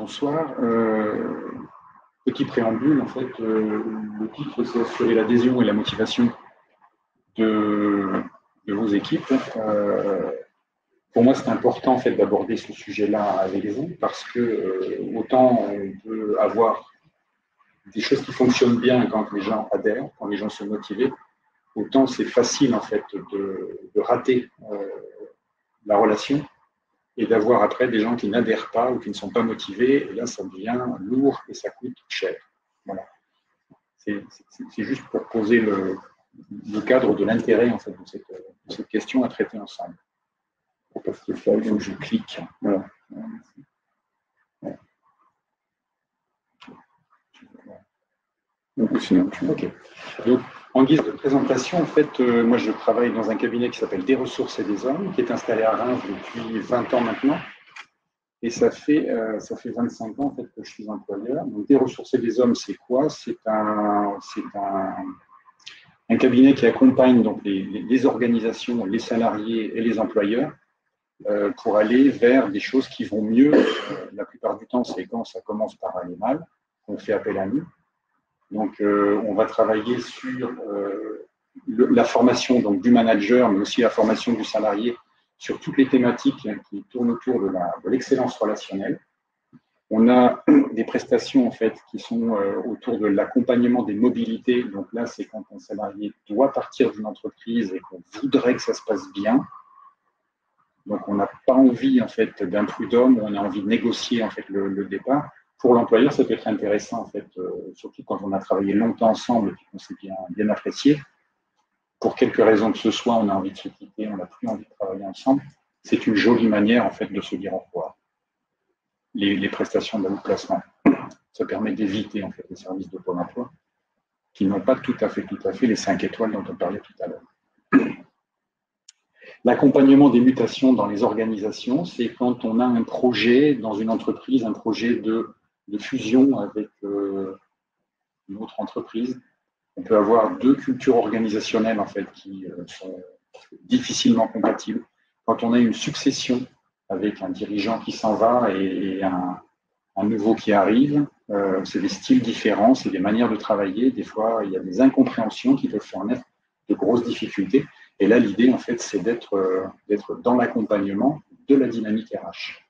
bonsoir. Petit préambule, en fait, le titre, c'est assurer l'adhésion et la motivation de vos équipes. Pour moi, c'est important en fait d'aborder ce sujet-là avec vous parce que autant on peut avoir des choses qui fonctionnent bien quand les gens adhèrent, quand les gens sont motivés, autant c'est facile en fait de rater la relation et d'avoir après des gens qui n'adhèrent pas ou qui ne sont pas motivés, et là ça devient lourd et ça coûte cher. Voilà. C'est juste pour poser le cadre de l'intérêt en fait, de cette question à traiter ensemble. Parce que ça, il faut que je clique. Voilà. Ok. Donc, en guise de présentation, en fait, moi je travaille dans un cabinet qui s'appelle Des Ressources et des Hommes, qui est installé à Reims depuis 20 ans maintenant. Et ça fait 25 ans en fait, que je suis employeur. Donc, Des Ressources et des Hommes, c'est quoi? C'est un cabinet qui accompagne donc, les organisations, les salariés et les employeurs pour aller vers des choses qui vont mieux. La plupart du temps, c'est quand ça commence par aller mal, qu'on fait appel à nous. Donc, on va travailler sur la formation donc, du manager, mais aussi la formation du salarié sur toutes les thématiques qui tournent autour de l'excellence relationnelle. On a des prestations en fait, qui sont autour de l'accompagnement des mobilités. Donc là, c'est quand un salarié doit partir d'une entreprise et qu'on voudrait que ça se passe bien. Donc, on n'a pas envie en fait, d'un prud'homme, on a envie de négocier en fait, le départ. Pour l'employeur, ça peut être intéressant, en fait, surtout quand on a travaillé longtemps ensemble et qu'on s'est bien apprécié. Pour quelque raison que ce soit, on a envie de se quitter, on n'a plus envie de travailler ensemble. C'est une jolie manière en fait, de se dire au revoir. Les prestations de placement, ça permet d'éviter en fait, les services de Pôle emploi qui n'ont pas tout à fait les 5 étoiles dont on parlait tout à l'heure. L'accompagnement des mutations dans les organisations, c'est quand on a un projet dans une entreprise, un projet de fusion avec une autre entreprise. On peut avoir deux cultures organisationnelles en fait, qui sont difficilement compatibles. Quand on a une succession avec un dirigeant qui s'en va et un nouveau qui arrive, c'est des styles différents, c'est des manières de travailler. Des fois, il y a des incompréhensions qui peuvent faire naître de grosses difficultés. Et là, l'idée, en fait, c'est d'être dans l'accompagnement de la dynamique RH.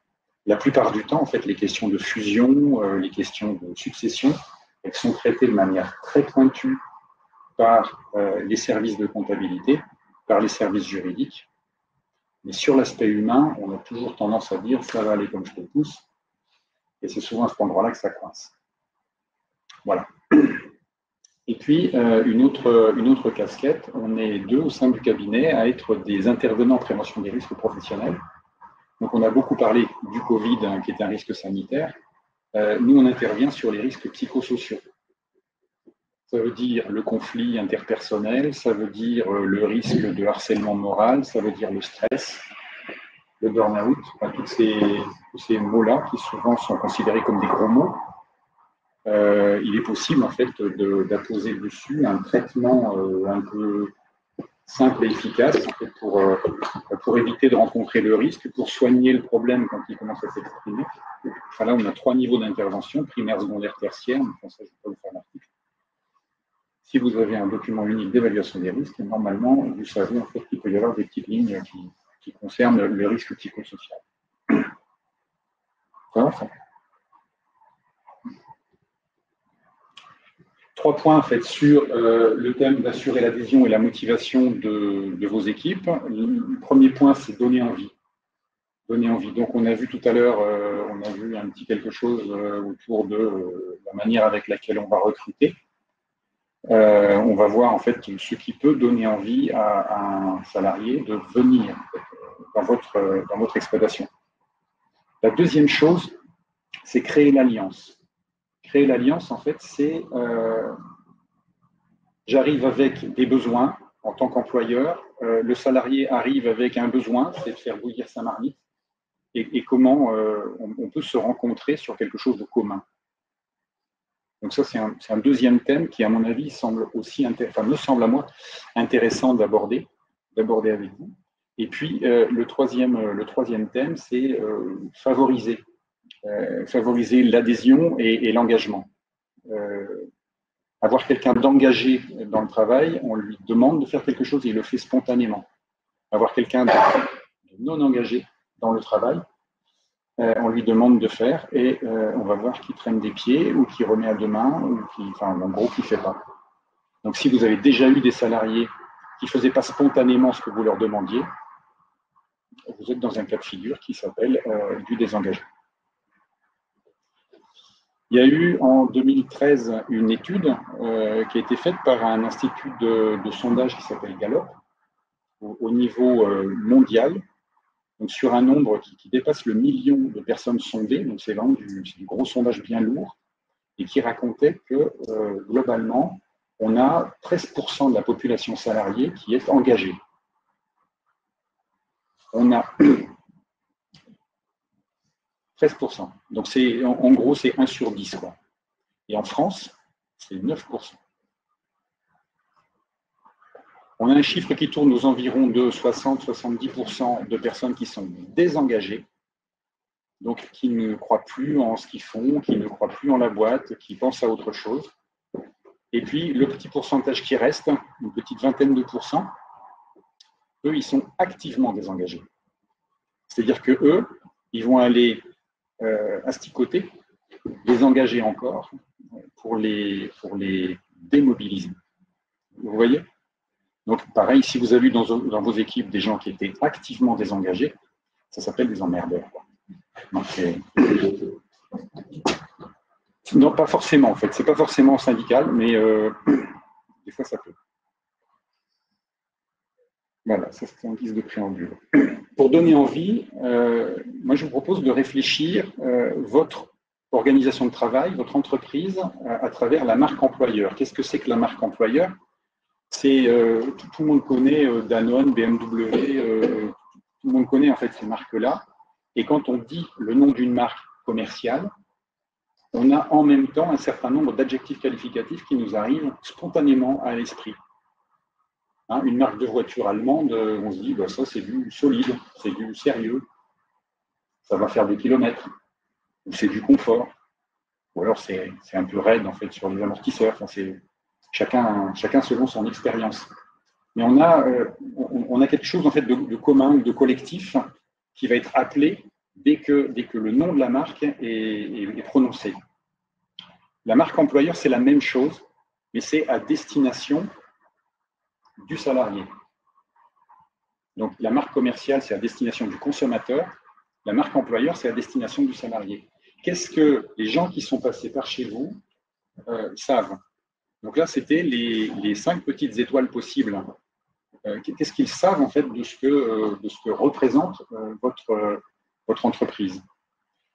La plupart du temps, en fait, les questions de fusion, les questions de succession, elles sont traitées de manière très pointue par les services de comptabilité, par les services juridiques. Mais sur l'aspect humain, on a toujours tendance à dire « ça va aller comme je te pousse ». Et c'est souvent à cet endroit-là que ça coince. Voilà. Et puis, une autre casquette, on est deux au sein du cabinet à être des intervenants en prévention des risques professionnels. Donc, on a beaucoup parlé du Covid, qui est un risque sanitaire. Nous, on intervient sur les risques psychosociaux. Ça veut dire le conflit interpersonnel, ça veut dire le risque de harcèlement moral, ça veut dire le stress, le burn-out, enfin, tous ces mots-là qui souvent sont considérés comme des gros mots. Il est possible en fait d'apposer dessus un traitement un peu simple et efficace en fait, pour éviter de rencontrer le risque, pour soigner le problème quand il commence à s'exprimer. Enfin, là, on a 3 niveaux d'intervention, primaire, secondaire, tertiaire. Donc, ça, je ne vais pas vous faire l'article. Si vous avez un document unique d'évaluation des risques, normalement, vous savez en fait, qu'il peut y avoir des petites lignes qui concernent le risque psychosocial. Ça va, ça ? 3 points en fait, sur le thème d'assurer l'adhésion et la motivation de vos équipes. Le premier point, c'est donner envie. Donner envie. Donc, on a vu tout à l'heure, on a vu un petit quelque chose autour de la manière avec laquelle on va recruter. On va voir en fait ce qui peut donner envie à un salarié de venir dans votre exploitation. La deuxième chose, c'est créer l'alliance. Créer l'alliance, en fait, c'est j'arrive avec des besoins en tant qu'employeur, le salarié arrive avec un besoin, c'est de faire bouillir sa marmite, et comment on peut se rencontrer sur quelque chose de commun. Donc ça, c'est un deuxième thème qui, à mon avis, me semble à moi intéressant d'aborder avec vous. Et puis, le troisième thème, c'est favoriser favoriser l'adhésion et l'engagement. Avoir quelqu'un d'engagé dans le travail, on lui demande de faire quelque chose et il le fait spontanément. Avoir quelqu'un de non engagé dans le travail, on lui demande de faire et on va voir qu'il traîne des pieds ou qu'il remet à deux mains ou en gros, qu'il ne fait pas. Donc, si vous avez déjà eu des salariés qui ne faisaient pas spontanément ce que vous leur demandiez, vous êtes dans un cas de figure qui s'appelle du désengagement. Il y a eu en 2013 une étude qui a été faite par un institut de sondage qui s'appelle Gallup au niveau mondial, donc sur un nombre qui dépasse le million de personnes sondées, donc c'est vraiment du gros sondage bien lourd, et qui racontait que globalement, on a 13% de la population salariée qui est engagée. On a 13%. Donc, en gros, c'est 1 sur 10. Quoi. Et en France, c'est 9%. On a un chiffre qui tourne aux environs de 60-70% de personnes qui sont désengagées, donc qui ne croient plus en ce qu'ils font, qui ne croient plus en la boîte, qui pensent à autre chose. Et puis, le petit pourcentage qui reste, une petite vingtaine de pourcents, eux, ils sont activement désengagés. C'est-à-dire qu'eux, ils vont aller asticoter, les engager encore pour les démobiliser. Vous voyez? Donc, pareil, si vous avez eu dans vos équipes des gens qui étaient activement désengagés, ça s'appelle des emmerdeurs. Donc, non, pas forcément, en fait. C'est pas forcément syndical, mais des fois, ça peut. Voilà, ça c'est en guise de préambule. Pour donner envie, moi je vous propose de réfléchir votre organisation de travail, votre entreprise, à travers la marque employeur. Qu'est-ce que c'est que la marque employeur? C'est tout le monde connaît Danone, BMW, tout le monde connaît en fait ces marques-là. Et quand on dit le nom d'une marque commerciale, on a en même temps un certain nombre d'adjectifs qualificatifs qui nous arrivent spontanément à l'esprit. Hein, une marque de voiture allemande, on se dit, bah, ça c'est du solide, c'est du sérieux, ça va faire des kilomètres, ou c'est du confort, ou alors c'est un peu raide en fait sur les amortisseurs, enfin, chacun selon son expérience. Mais on a quelque chose en fait de commun, de collectif, qui va être appelé dès que le nom de la marque est prononcé. La marque employeur, c'est la même chose, mais c'est à destination du salarié. Donc, la marque commerciale, c'est à destination du consommateur. La marque employeur, c'est à destination du salarié. Qu'est-ce que les gens qui sont passés par chez vous savent? Donc là, c'était les 5 petites étoiles possibles. Qu'est-ce qu'ils savent, en fait, de ce que représente votre entreprise?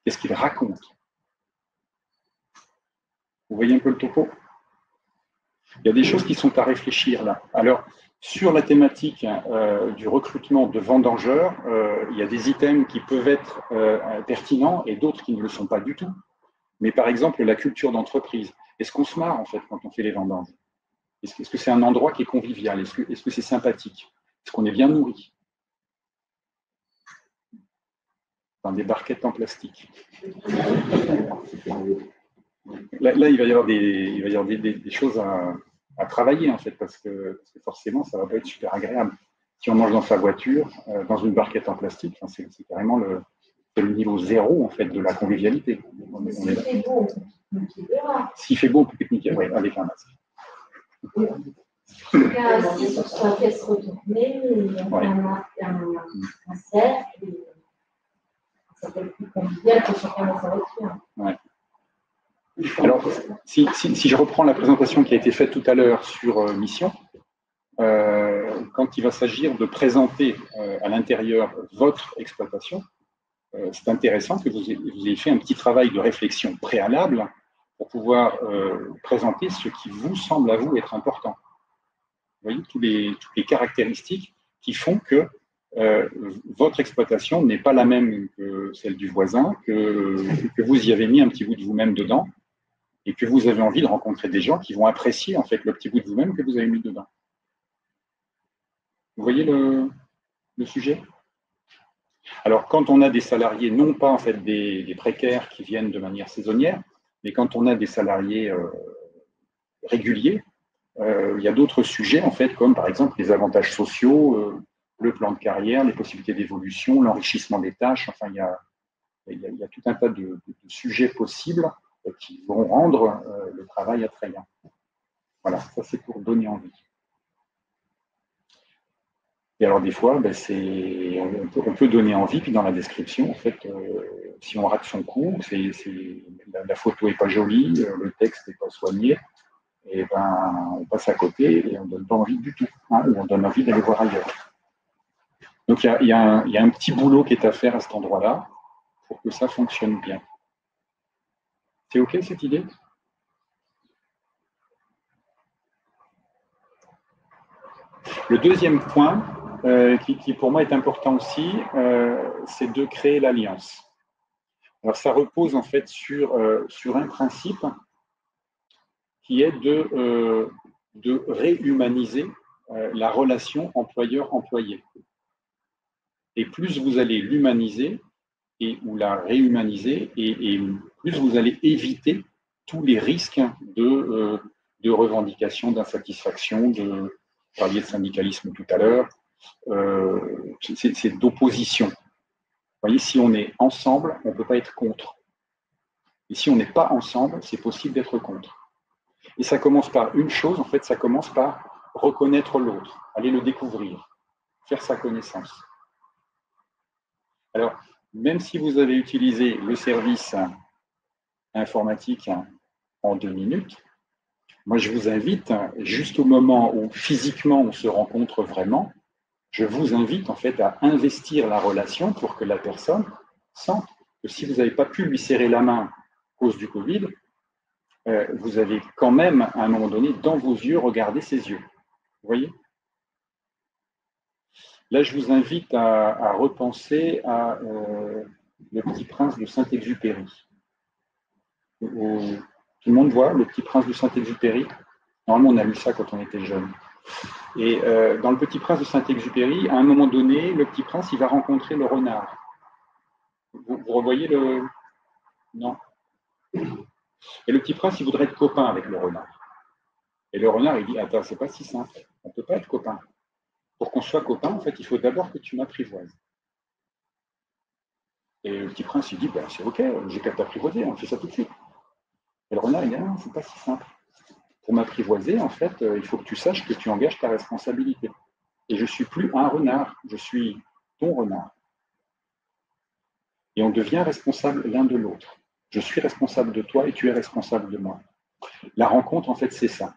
Qu'est-ce qu'ils racontent? Vous voyez un peu le topo? Il y a des choses qui sont à réfléchir là. Alors, sur la thématique du recrutement de vendangeurs, il y a des items qui peuvent être pertinents et d'autres qui ne le sont pas du tout. Mais par exemple, la culture d'entreprise. Est-ce qu'on se marre en fait quand on fait les vendanges? Est-ce que c'est un endroit qui est convivial? Est-ce que c'est sympathique? Est-ce qu'on est bien nourri? Dans des barquettes en plastique. Là, il va y avoir des choses à travailler en fait, parce que forcément, ça ne va pas être super agréable. Si on mange dans sa voiture, dans une barquette en plastique, c'est carrément le niveau zéro en fait de la convivialité. S'il fait beau, on peut pique-niquer, oui, avec un masque. Assis sur sa pièce retournée, un cercle, ça peut être plus convivial que chacun dans sa voiture. Ouais. Alors, si je reprends la présentation qui a été faite tout à l'heure sur mission, quand il va s'agir de présenter à l'intérieur votre exploitation, c'est intéressant que vous ayez fait un petit travail de réflexion préalable pour pouvoir présenter ce qui vous semble à vous être important. Vous voyez, toutes les caractéristiques qui font que votre exploitation n'est pas la même que celle du voisin, que vous y avez mis un petit bout de vous-même dedans, et que vous avez envie de rencontrer des gens qui vont apprécier en fait le petit bout de vous-même que vous avez mis dedans. Vous voyez le sujet? Alors, quand on a des salariés, non pas en fait des précaires qui viennent de manière saisonnière, mais quand on a des salariés réguliers, il y a d'autres sujets, en fait, comme par exemple les avantages sociaux, le plan de carrière, les possibilités d'évolution, l'enrichissement des tâches. Enfin, il y a tout un tas de sujets possibles qui vont rendre le travail attrayant. Voilà, ça c'est pour donner envie. Et alors des fois, ben, on peut donner envie, puis dans la description, en fait, si on rate son coup, la photo n'est pas jolie, le texte n'est pas soigné, et ben, on passe à côté et on ne donne pas envie du tout, hein, ou on donne envie d'aller voir ailleurs. Donc il y a un petit boulot qui est à faire à cet endroit-là pour que ça fonctionne bien. C'est OK cette idée? Le deuxième point, qui pour moi est important aussi, c'est de créer l'alliance. Alors ça repose en fait sur un principe qui est de réhumaniser la relation employeur-employé. Et plus vous allez l'humaniser ou la réhumaniser, et plus vous allez éviter tous les risques de revendication, d'insatisfaction, vous parliez de syndicalisme tout à l'heure, c'est d'opposition. Vous voyez, si on est ensemble, on ne peut pas être contre. Et si on n'est pas ensemble, c'est possible d'être contre. Et ça commence par une chose, en fait, ça commence par reconnaître l'autre, aller le découvrir, faire sa connaissance. Alors, même si vous avez utilisé le service informatique en 2 minutes, moi je vous invite, juste au moment où physiquement on se rencontre vraiment, je vous invite en fait à investir la relation pour que la personne sente que si vous n'avez pas pu lui serrer la main à cause du Covid, vous avez quand même, à un moment donné, dans vos yeux, regardé ses yeux. Vous voyez? Là, je vous invite à repenser à Le Petit Prince de Saint-Exupéry. Tout le monde voit Le Petit Prince de Saint-Exupéry? Normalement, on a lu ça quand on était jeune. Et dans Le Petit Prince de Saint-Exupéry, à un moment donné, le Petit Prince, il va rencontrer le renard. Vous revoyez le... Non. Et le Petit Prince, il voudrait être copain avec le renard. Et le renard, il dit, attends, c'est pas si simple. On ne peut pas être copain. Pour qu'on soit copain, en fait, il faut d'abord que tu m'apprivoises. Et le Petit Prince, il dit, ben, c'est OK, j'ai qu'à t'apprivoiser, on fait ça tout de suite. Et le renard, il dit, non, c'est pas si simple. Pour m'apprivoiser, en fait, il faut que tu saches que tu engages ta responsabilité. Et je ne suis plus un renard, je suis ton renard. Et on devient responsable l'un de l'autre. Je suis responsable de toi et tu es responsable de moi. La rencontre, en fait, c'est ça.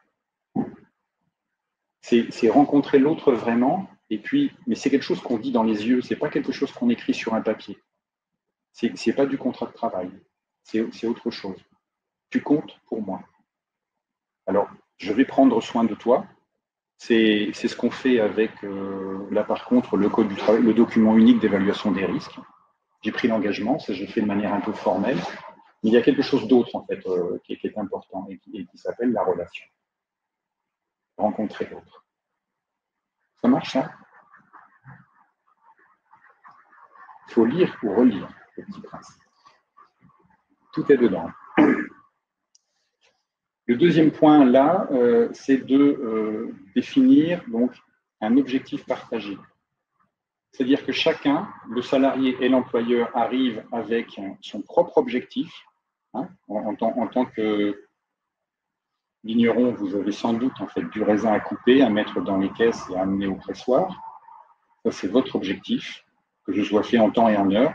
C'est rencontrer l'autre vraiment, et puis, mais c'est quelque chose qu'on dit dans les yeux, c'est pas quelque chose qu'on écrit sur un papier. C'est pas du contrat de travail, c'est autre chose. Tu comptes pour moi. Alors, je vais prendre soin de toi. C'est ce qu'on fait avec, là par contre, le code du travail, le document unique d'évaluation des risques. J'ai pris l'engagement, ça je le fais de manière un peu formelle, mais il y a quelque chose d'autre en fait qui est important et qui s'appelle la relation. Rencontrer l'autre. Ça marche ça? Il faut lire ou relire Le Petit Prince. Tout est dedans. Le deuxième point là, c'est de définir donc un objectif partagé. C'est-à-dire que chacun, le salarié et l'employeur, arrive avec son propre objectif. Hein, en tant que vigneron, vous avez sans doute en fait du raisin à couper, à mettre dans les caisses et à amener au pressoir. Ça, c'est votre objectif, que je sois fait en temps et en heure.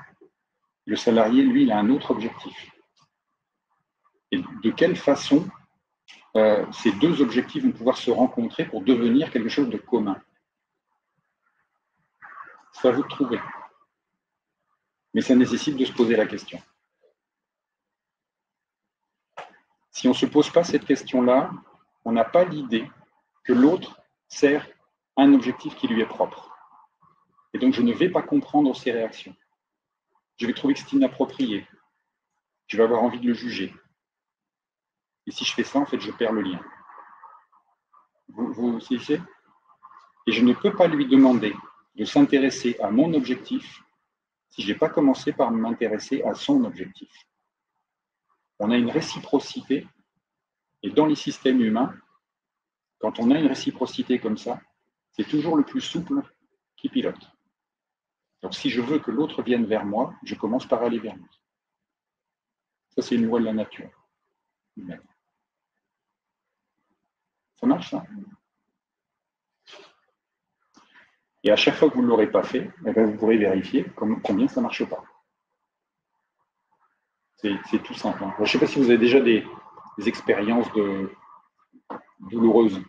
Le salarié, lui, il a un autre objectif. Et de quelle façon ces deux objectifs vont pouvoir se rencontrer pour devenir quelque chose de commun? C'est à vous de trouver. Mais ça nécessite de se poser la question. Si on ne se pose pas cette question-là, on n'a pas l'idée que l'autre sert un objectif qui lui est propre. Et donc, je ne vais pas comprendre ses réactions. Je vais trouver que c'est inapproprié. Je vais avoir envie de le juger. Et si je fais ça, en fait, je perds le lien. Vous saisissez? Et je ne peux pas lui demander de s'intéresser à mon objectif si je n'ai pas commencé par m'intéresser à son objectif. On a une réciprocité, et dans les systèmes humains, quand on a une réciprocité comme ça, c'est toujours le plus souple qui pilote. Donc si je veux que l'autre vienne vers moi, je commence par aller vers lui. Ça, c'est une loi de la nature humaine. Ça marche, ça? Et à chaque fois que vous ne l'aurez pas fait, eh bien, vous pourrez vérifier combien ça ne marche pas. C'est tout simple. Hein. Je ne sais pas si vous avez déjà des expériences douloureuses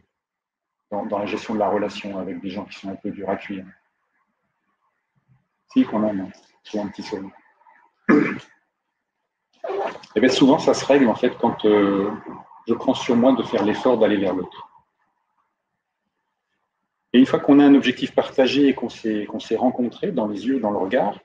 dans la gestion de la relation avec des gens qui sont un peu durs à cuire. Si, quand même, c'est un petit souvenir. Et bien souvent, ça se règle en fait quand je prends sur moi de faire l'effort d'aller vers l'autre. Et une fois qu'on a un objectif partagé et qu'on s'est rencontré dans les yeux, dans le regard,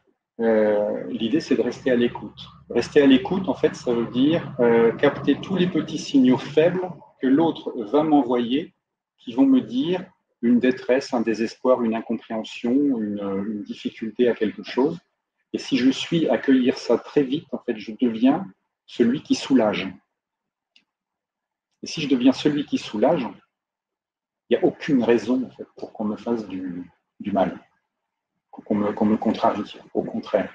l'idée c'est de rester à l'écoute. Rester à l'écoute, en fait, ça veut dire capter tous les petits signaux faibles que l'autre va m'envoyer, qui vont me dire une détresse, un désespoir, une incompréhension, une difficulté à quelque chose. Et si je suis à accueillir ça très vite, en fait, je deviens celui qui soulage. Et si je deviens celui qui soulage, il n'y a aucune raison en fait, pour qu'on me fasse du mal, qu'on me contrarie, au contraire.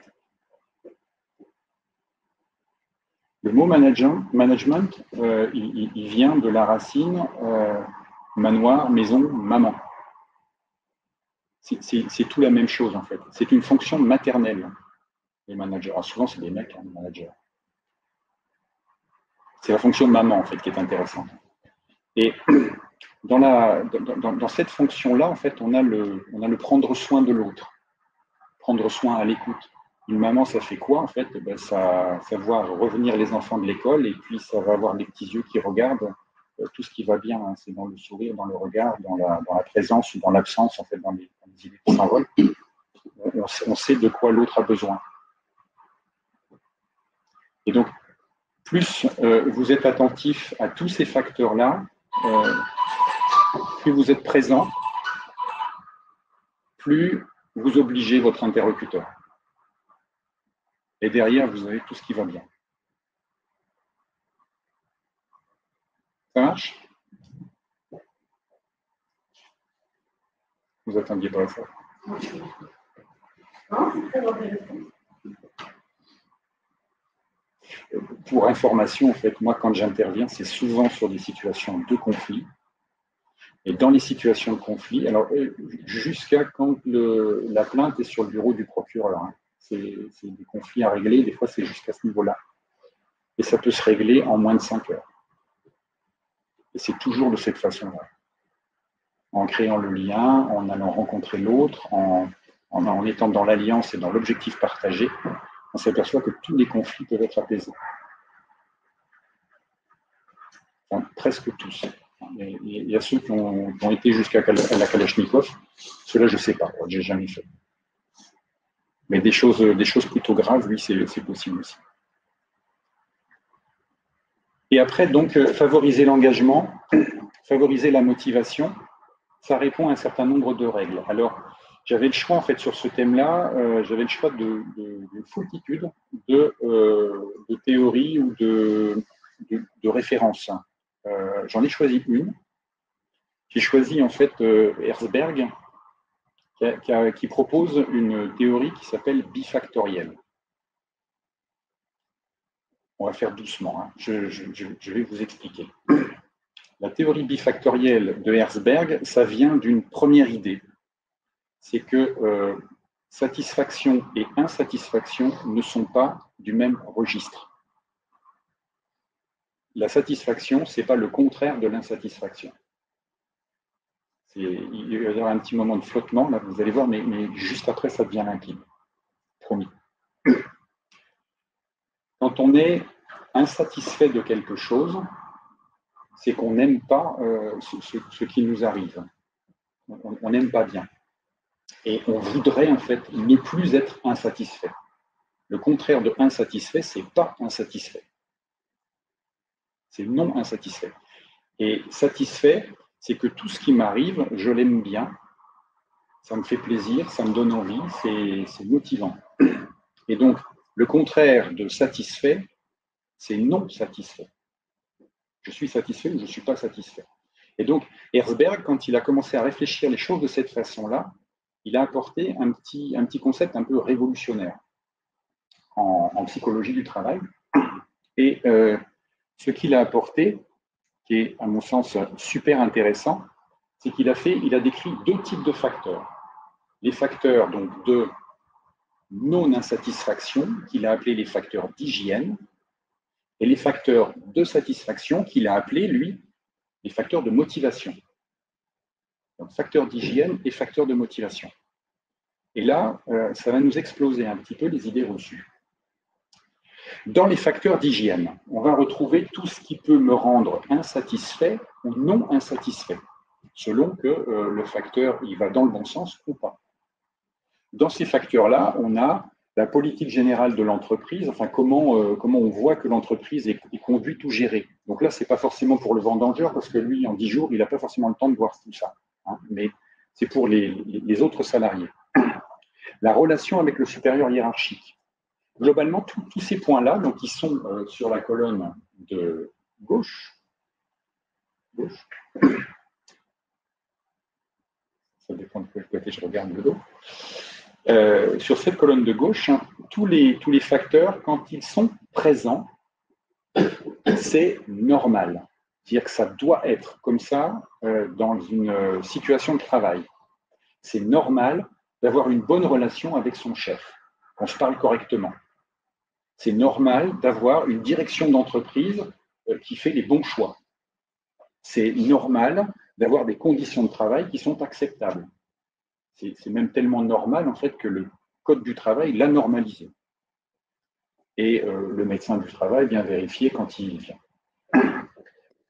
Le mot management, il vient de la racine manoir, maison, maman. C'est tout la même chose en fait. C'est une fonction maternelle, les managers. Alors, souvent, c'est des mecs, hein, les managers. C'est la fonction de maman en fait qui est intéressante. Et dans cette fonction-là, en fait, on a le prendre soin de l'autre, prendre soin à l'écoute. Une maman, ça fait quoi, en fait? Ça voit revenir les enfants de l'école et puis ça va avoir des petits yeux qui regardent tout ce qui va bien. Hein. C'est dans le sourire, dans le regard, dans la présence ou dans l'absence, en fait, dans les idées qui s'envolent. On sait de quoi l'autre a besoin. Et donc, plus vous êtes attentif à tous ces facteurs-là, plus vous êtes présent, plus vous obligez votre interlocuteur. Et derrière, vous avez tout ce qui va bien. Ça marche? Vous attendiez pas ça. Non, c'est très intéressant. Pour information, en fait, moi, quand j'interviens, c'est souvent sur des situations de conflit. Et dans les situations de conflit, alors jusqu'à quand la plainte est sur le bureau du procureur, hein, c'est des conflits à régler, des fois c'est jusqu'à ce niveau-là. Et ça peut se régler en moins de 5 heures. Et c'est toujours de cette façon-là. En créant le lien, en allant rencontrer l'autre, en étant dans l'alliance et dans l'objectif partagé, on s'aperçoit que tous les conflits peuvent être apaisés. Enfin, presque tous. Il y a ceux qui ont été jusqu'à la Kalachnikov. Ceux-là, je ne sais pas, je n'ai jamais fait. Mais des choses plutôt graves, oui, c'est possible aussi. Et après, donc, favoriser l'engagement, favoriser la motivation, ça répond à un certain nombre de règles. Alors, j'avais le choix, en fait, sur ce thème-là, j'avais le choix d'une foultitude de théories ou de références. J'en ai choisi une. J'ai choisi en fait Herzberg qui propose une théorie qui s'appelle bifactorielle. On va faire doucement, hein. Je vais vous expliquer. La théorie bifactorielle de Herzberg, ça vient d'une première idée. C'est que satisfaction et insatisfaction ne sont pas du même registre. La satisfaction, ce n'est pas le contraire de l'insatisfaction. Il va y avoir un petit moment de flottement, là, vous allez voir, mais juste après, ça devient limpide. Promis. Quand on est insatisfait de quelque chose, c'est qu'on n'aime pas ce qui nous arrive. On n'aime pas bien. Et on voudrait, en fait, ne plus être insatisfait. Le contraire de insatisfait, c'est pas insatisfait. C'est non insatisfait. Et satisfait, c'est que tout ce qui m'arrive, je l'aime bien, ça me fait plaisir, ça me donne envie, c'est motivant. Et donc, le contraire de satisfait, c'est non satisfait. Je suis satisfait ou je ne suis pas satisfait. Et donc, Herzberg, quand il a commencé à réfléchir les choses de cette façon-là, il a apporté un petit concept un peu révolutionnaire en psychologie du travail. Et ce qu'il a apporté, qui est à mon sens super intéressant, c'est qu'il a décrit deux types de facteurs. Les facteurs donc, de non-insatisfaction, qu'il a appelés les facteurs d'hygiène, et les facteurs de satisfaction, qu'il a appelés, lui, les facteurs de motivation. Donc, facteurs d'hygiène et facteurs de motivation. Et là, ça va nous exploser un petit peu les idées reçues. Dans les facteurs d'hygiène, on va retrouver tout ce qui peut me rendre insatisfait ou non insatisfait, selon que le facteur il va dans le bon sens ou pas. Dans ces facteurs-là, on a la politique générale de l'entreprise, enfin comment on voit que l'entreprise est conduite ou gérée. Donc là, ce n'est pas forcément pour le vendangeur, parce que lui, en 10 jours, il n'a pas forcément le temps de voir tout ça. Hein, mais c'est pour les autres salariés. La relation avec le supérieur hiérarchique. Globalement, tous ces points-là, donc ils sont sur la colonne de gauche. Ça dépend de quel côté je regarde le dos. Sur cette colonne de gauche, hein, tous les facteurs, quand ils sont présents, c'est normal. C'est-à-dire que ça doit être comme ça dans une situation de travail. C'est normal d'avoir une bonne relation avec son chef, qu'on se parle correctement. C'est normal d'avoir une direction d'entreprise qui fait les bons choix. C'est normal d'avoir des conditions de travail qui sont acceptables. C'est même tellement normal en fait que le Code du travail l'a normalisé. Et le médecin du travail vient vérifier quand il vient.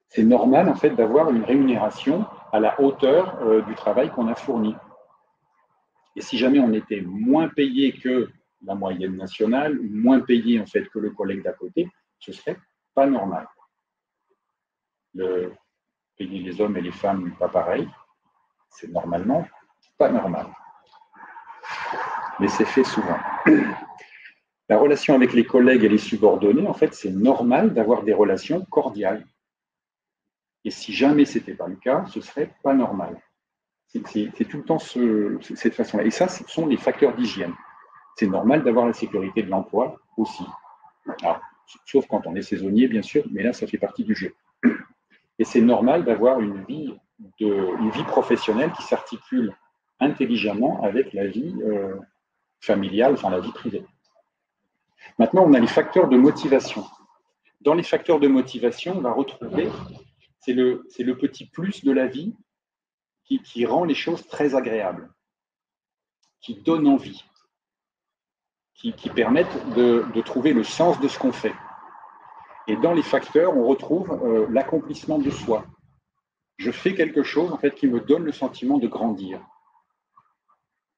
C'est normal en fait d'avoir une rémunération à la hauteur du travail qu'on a fourni. Et si jamais on était moins payé que la moyenne nationale, ou moins payé en fait que le collègue d'à côté, ce serait pas normal. Payer les hommes et les femmes pas pareil, c'est normalement pas normal. Mais c'est fait souvent. La relation avec les collègues et les subordonnés, en fait, c'est normal d'avoir des relations cordiales. Et si jamais ce n'était pas le cas, ce serait pas normal. C'est tout le temps cette façon-là. Et ça, ce sont les facteurs d'hygiène. C'est normal d'avoir la sécurité de l'emploi aussi. Alors, sauf quand on est saisonnier, bien sûr, mais là, ça fait partie du jeu. Et c'est normal d'avoir une vie professionnelle qui s'articule intelligemment avec la vie familiale, enfin la vie privée. Maintenant, on a les facteurs de motivation. Dans les facteurs de motivation, on va retrouver, c'est le petit plus de la vie qui rend les choses très agréables, qui donne envie, qui permettent de trouver le sens de ce qu'on fait. Et dans les facteurs, on retrouve l'accomplissement de soi. Je fais quelque chose en fait, qui me donne le sentiment de grandir.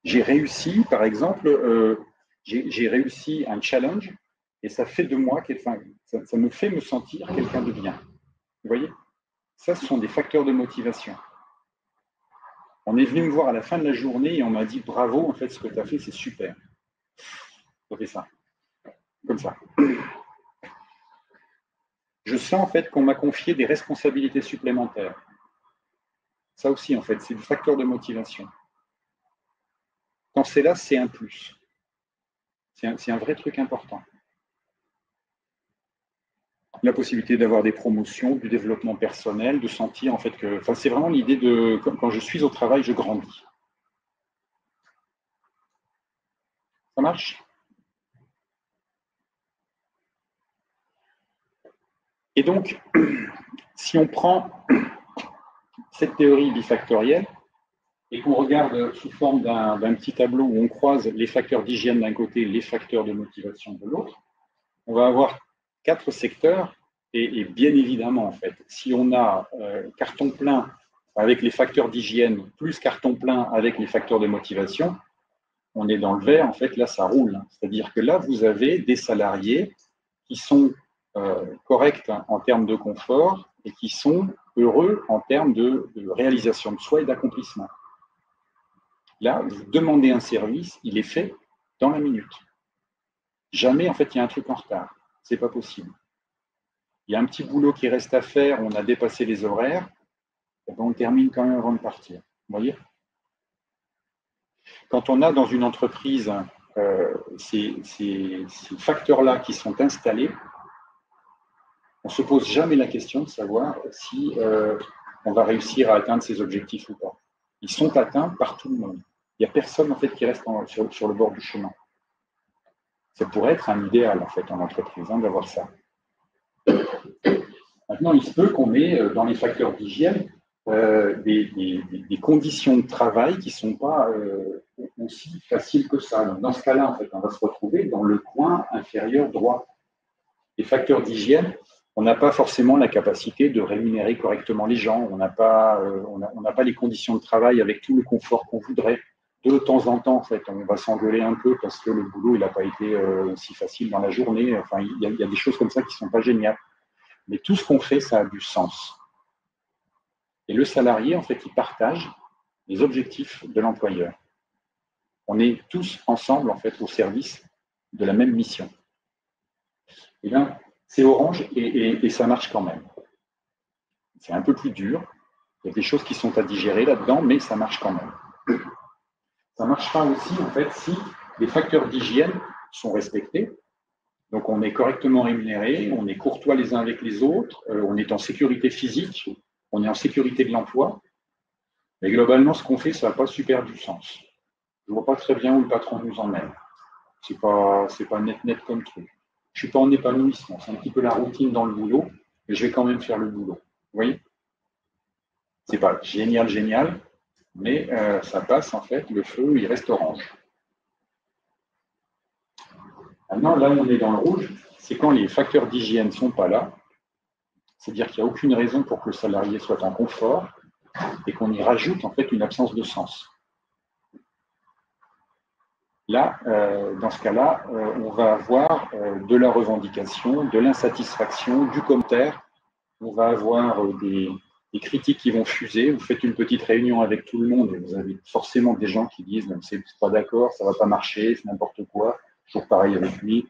J'ai réussi, par exemple, j'ai réussi un challenge et ça fait de moi, ça me fait me sentir quelqu'un de bien. Vous voyez? Ça, ce sont des facteurs de motivation. On est venu me voir à la fin de la journée et on m'a dit bravo, en fait, ce que tu as fait, c'est super. Tu as fait ça. Comme ça. Je sens en fait qu'on m'a confié des responsabilités supplémentaires. Ça aussi, en fait, c'est du facteur de motivation. Quand c'est là, c'est un plus. C'est un vrai truc important. La possibilité d'avoir des promotions, du développement personnel, de sentir en fait que... Enfin, c'est vraiment l'idée de... Quand je suis au travail, je grandis. Ça marche? Et donc, si on prend cette théorie bifactorielle et qu'on regarde sous forme d'un petit tableau où on croise les facteurs d'hygiène d'un côté, les facteurs de motivation de l'autre, on va avoir 4 secteurs et bien évidemment, en fait, si on a carton plein avec les facteurs d'hygiène plus carton plein avec les facteurs de motivation, on est dans le vert, en fait, là, ça roule. C'est-à-dire que là, vous avez des salariés qui sont corrects en termes de confort et qui sont heureux en termes de réalisation de soi et d'accomplissement. Là, vous demandez un service, il est fait dans la minute. Jamais, en fait, il y a un truc en retard. C'est pas possible. Il y a un petit boulot qui reste à faire, on a dépassé les horaires, et ben on termine quand même avant de partir. Vous voyez? Quand on a dans une entreprise ces facteurs-là qui sont installés, on ne se pose jamais la question de savoir si on va réussir à atteindre ces objectifs ou pas. Ils sont atteints par tout le monde. Il n'y a personne en fait qui reste sur le bord du chemin. Ça pourrait être un idéal en fait en entreprise d'avoir ça. Maintenant, il se peut qu'on ait dans les facteurs d'hygiène des conditions de travail qui ne sont pas aussi faciles que ça. Donc, dans ce cas-là, en fait, on va se retrouver dans le coin inférieur droit. Les facteurs d'hygiène, on n'a pas forcément la capacité de rémunérer correctement les gens, on n'a pas les conditions de travail avec tout le confort qu'on voudrait. De temps en temps, en fait, on va s'engueuler un peu parce que le boulot n'a pas été si facile dans la journée. Enfin, il y a des choses comme ça qui ne sont pas géniales. Mais tout ce qu'on fait, ça a du sens. Et le salarié, en fait, il partage les objectifs de l'employeur. On est tous ensemble, en fait, au service de la même mission. Et bien, c'est orange et ça marche quand même. C'est un peu plus dur. Il y a des choses qui sont à digérer là-dedans, mais ça marche quand même. Ça marchera aussi, en fait, si les facteurs d'hygiène sont respectés. Donc, on est correctement rémunéré, on est courtois les uns avec les autres, on est en sécurité physique, on est en sécurité de l'emploi. Mais globalement, ce qu'on fait, ça n'a pas super du sens. Je ne vois pas très bien où le patron nous emmène. C'est pas net comme truc. Je ne suis pas en épanouissement. C'est un petit peu la routine dans le boulot, mais je vais quand même faire le boulot. Vous voyez? C'est pas génial, mais ça passe en fait, le feu, il reste orange. Maintenant, là où on est dans le rouge, c'est quand les facteurs d'hygiène ne sont pas là, c'est-à-dire qu'il n'y a aucune raison pour que le salarié soit en confort et qu'on y rajoute en fait une absence de sens. Là, dans ce cas-là, on va avoir de la revendication, de l'insatisfaction, du commentaire. On va avoir des critiques qui vont fuser. Vous faites une petite réunion avec tout le monde et vous avez forcément des gens qui disent « c'est pas d'accord, ça va pas marcher, c'est n'importe quoi, toujours pareil avec lui ».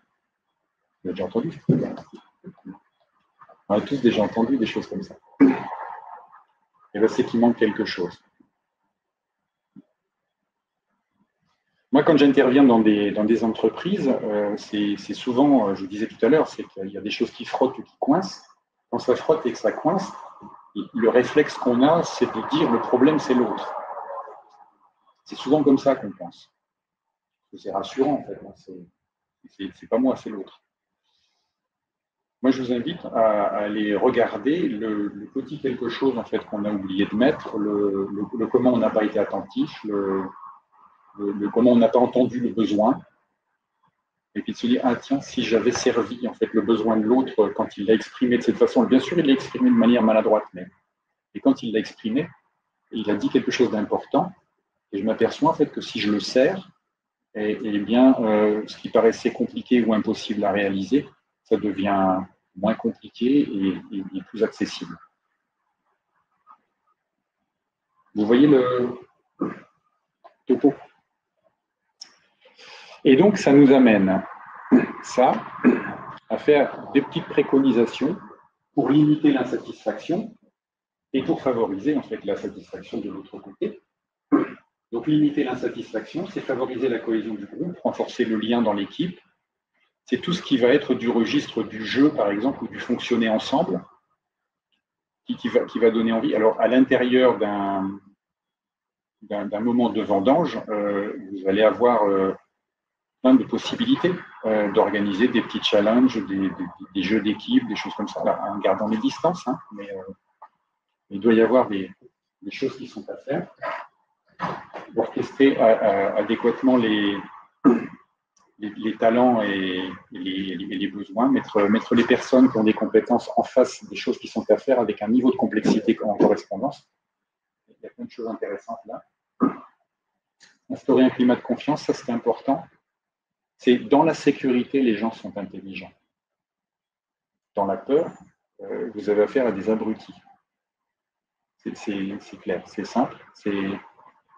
Vous avez déjà entendu? On a tous déjà entendu des choses comme ça. Et bien, c'est qu'il manque quelque chose. Moi, quand j'interviens dans des entreprises, c'est souvent, je vous disais tout à l'heure, c'est qu'il y a des choses qui frottent ou qui coincent. Quand ça frotte et que ça coince, le réflexe qu'on a, c'est de dire le problème, c'est l'autre. C'est souvent comme ça qu'on pense. C'est rassurant, en fait. C'est pas moi, c'est l'autre. Moi, je vous invite à aller regarder le petit quelque chose en fait qu'on a oublié de mettre, le comment on n'a pas été attentif, le comment on n'a pas entendu le besoin, et puis de se dire ah tiens, si j'avais servi en fait le besoin de l'autre quand il l'a exprimé de cette façon, bien sûr il l'a exprimé de manière maladroite, mais et quand il l'a exprimé, il a dit quelque chose d'important, et je m'aperçois en fait que si je le sers, et bien ce qui paraissait compliqué ou impossible à réaliser, ça devient moins compliqué et plus accessible. Vous voyez le topo? Et donc, ça nous amène, ça, à faire des petites préconisations pour limiter l'insatisfaction et pour favoriser, en fait, la satisfaction de l'autre côté. Donc, limiter l'insatisfaction, c'est favoriser la cohésion du groupe, renforcer le lien dans l'équipe. C'est tout ce qui va être du registre du jeu, par exemple, ou du fonctionner ensemble, qui va donner envie. Alors, à l'intérieur d'un moment de vendange, vous allez avoir plein de possibilités d'organiser des petits challenges, des jeux d'équipe, des choses comme ça, là, en gardant les distances, hein, mais il doit y avoir des choses qui sont à faire. Orchestrer adéquatement les talents et les besoins, mettre les personnes qui ont des compétences en face des choses qui sont à faire avec un niveau de complexité en correspondance. Il y a plein de choses intéressantes là. Instaurer un climat de confiance, ça c'est important. C'est dans la sécurité, les gens sont intelligents. Dans la peur, vous avez affaire à des abrutis. C'est clair, c'est simple.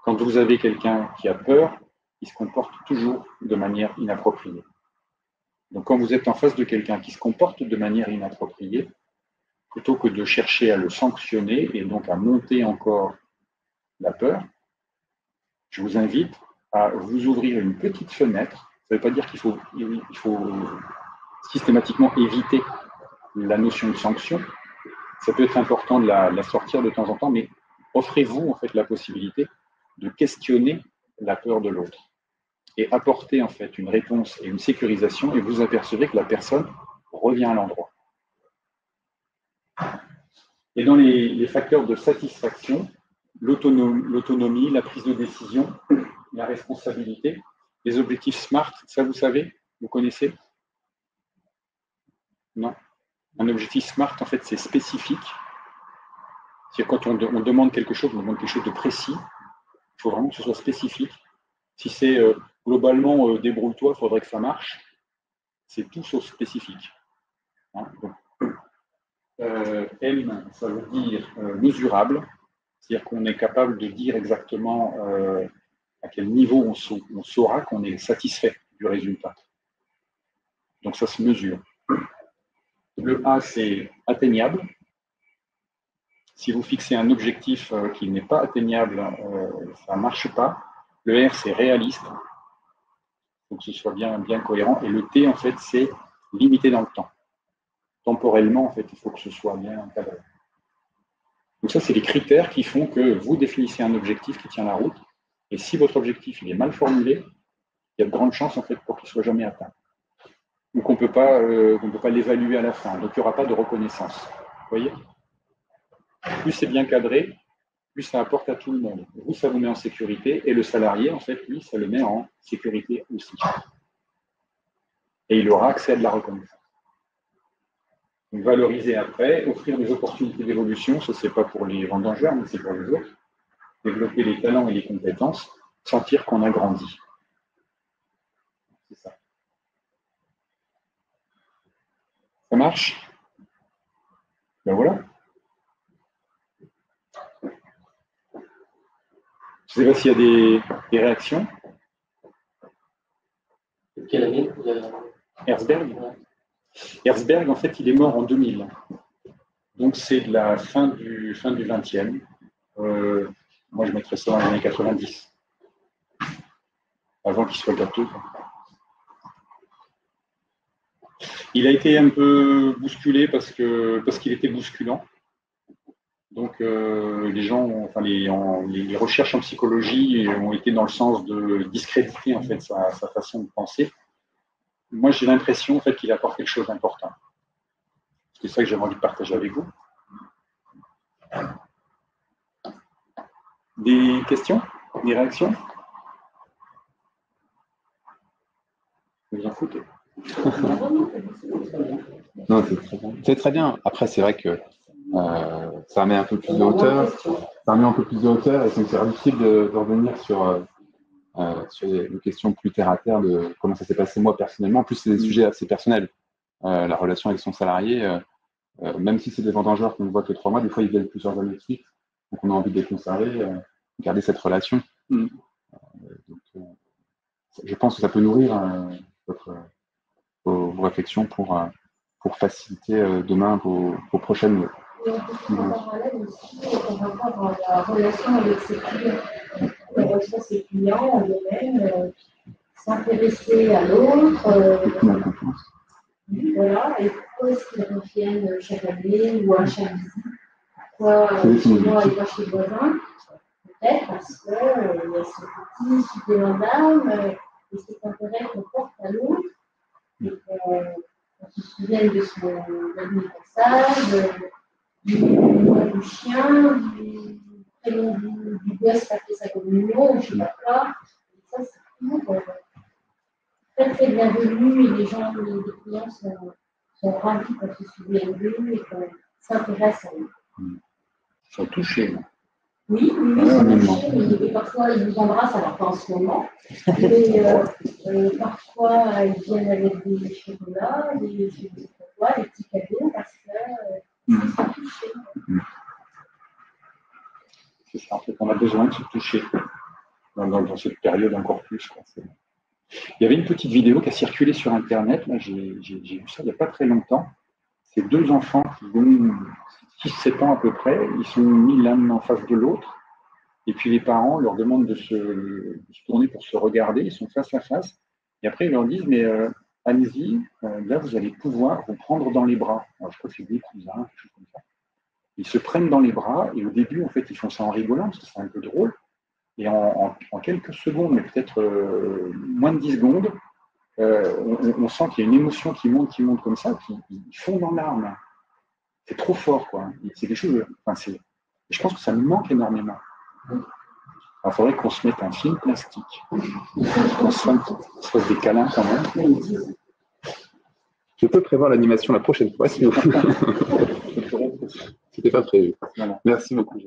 Quand vous avez quelqu'un qui a peur, il se comporte toujours de manière inappropriée. Donc, quand vous êtes en face de quelqu'un qui se comporte de manière inappropriée, plutôt que de chercher à le sanctionner et donc à monter encore la peur, je vous invite à vous ouvrir une petite fenêtre. Ça ne veut pas dire qu'il faut systématiquement éviter la notion de sanction. Ça peut être important de la sortir de temps en temps, mais offrez-vous en fait la possibilité de questionner la peur de l'autre et apporter en fait une réponse et une sécurisation, et vous apercevez que la personne revient à l'endroit. Et dans les facteurs de satisfaction, l'autonomie, la prise de décision, la responsabilité, les objectifs SMART, ça vous savez, vous connaissez? Non. Un objectif SMART, en fait, c'est spécifique. C'est-à-dire quand on demande quelque chose, on demande quelque chose de précis, il faut vraiment que ce soit spécifique. Si c'est globalement débrouille-toi, il faudrait que ça marche, c'est tout sauf spécifique. Hein, donc, M, ça veut dire mesurable, c'est-à-dire qu'on est capable de dire exactement à quel niveau on saura qu'on est satisfait du résultat. Donc ça se mesure. Le A, c'est atteignable. Si vous fixez un objectif qui n'est pas atteignable, ça ne marche pas. Le R, c'est réaliste. Il faut que ce soit bien cohérent. Et le T, en fait, c'est limité dans le temps. Temporellement, en fait, il faut que ce soit bien encadré. Donc ça, c'est les critères qui font que vous définissez un objectif qui tient la route. Et si votre objectif il est mal formulé, il y a de grandes chances en fait, pour qu'il ne soit jamais atteint. Ou qu'on ne peut pas l'évaluer à la fin. Donc il n'y aura pas de reconnaissance. Vous voyez? Plus c'est bien cadré, plus ça apporte à tout le monde. Vous, ça vous met en sécurité. Et le salarié, en fait, lui, ça le met en sécurité aussi. Et il aura accès à de la reconnaissance. Donc, valoriser après, offrir des opportunités d'évolution, ça c'est pas pour les vendangeurs, mais c'est pour les autres. Développer les talents et les compétences, sentir qu'on a grandi. C'est ça. Ça marche? Ben voilà. Je ne sais pas s'il y a des réactions. Quelle année? Herzberg. Herzberg, en fait, il est mort en 2000. Donc, c'est de la fin du 20e. Moi, je mettrais ça dans les années 90. Avant qu'il soit gâteux. Il a été un peu bousculé parce qu'il était bousculant. Donc, les gens, les recherches en psychologie ont été dans le sens de discréditer en fait sa façon de penser. Moi, j'ai l'impression en fait qu'il apporte quelque chose d'important. C'est ça que j'avais envie de partager avec vous. Des questions? Des réactions? Vous vous en foutez? Non, c'est très bien. C'est très bien. Après, c'est vrai que ça met un peu plus de hauteur. Ça met un peu plus de hauteur et c'est difficile de revenir sur des questions plus terre à terre de comment ça s'est passé moi personnellement. En plus, c'est des sujets assez personnels. La relation avec son salarié, même si c'est des vendangeurs qu'on ne voit que 3 mois, des fois ils viennent plusieurs années de suite. Donc on a envie de les conserver, garder cette relation. Donc, je pense que ça peut nourrir vos réflexions pour faciliter demain vos prochaines. Et on peut faire un parallèle aussi par rapport à la relation avec ses clients. On reçoit ses clients, on même s'intéresser à l'autre. Voilà, et pourquoi est-ce qu'ils reviennent chaque année ou à chaque visite? Pourquoi chez moi et pas chez le voisin? Peut-être parce qu'il y a ce petit supplément d'âme et cet intérêt qu'on porte à l'autre et qu'on se souvienne de son dernier passage, du chien, du prénom du gosse qui a fait sa communion, je ne sais pas quoi. Et ça, c'est toujours très très bienvenu et les clients sont ravis qu'on se souvienne d'eux et qu'on s'intéresse à eux. Ils sont touchés. Oui, ils sont touchés, mais parfois ils nous embrassent, alors pas en ce moment, mais parfois ils viennent avec des chocolats, des petits cadeaux parce qu'ils sont touchés. C'est ça, en fait, on a besoin de se toucher dans cette période encore plus. Il y avait une petite vidéo qui a circulé sur Internet, là, j'ai vu ça il n'y a pas très longtemps. C'est deux enfants qui ont 6-7 ans à peu près, ils sont mis l'un en face de l'autre, et puis les parents leur demandent de se tourner pour se regarder, ils sont face à face, et après ils leur disent, mais allez-y, là vous allez pouvoir vous prendre dans les bras. Alors, je crois que c'est des cousins, quelque chose comme ça. Ils se prennent dans les bras, et au début, en fait, ils font ça en rigolant, parce que c'est un peu drôle, et en quelques secondes, mais peut-être moins de 10 secondes, on sent qu'il y a une émotion qui monte comme ça, ils fondent en larmes. C'est trop fort, quoi. C'est quelque chose. Enfin, je pense que ça nous manque énormément. Alors, il faudrait qu'on se mette un film plastique, qu'on se fasse des câlins quand même. Je peux prévoir l'animation la prochaine fois, si vous voulez. C'était pas prévu. Voilà. Merci beaucoup.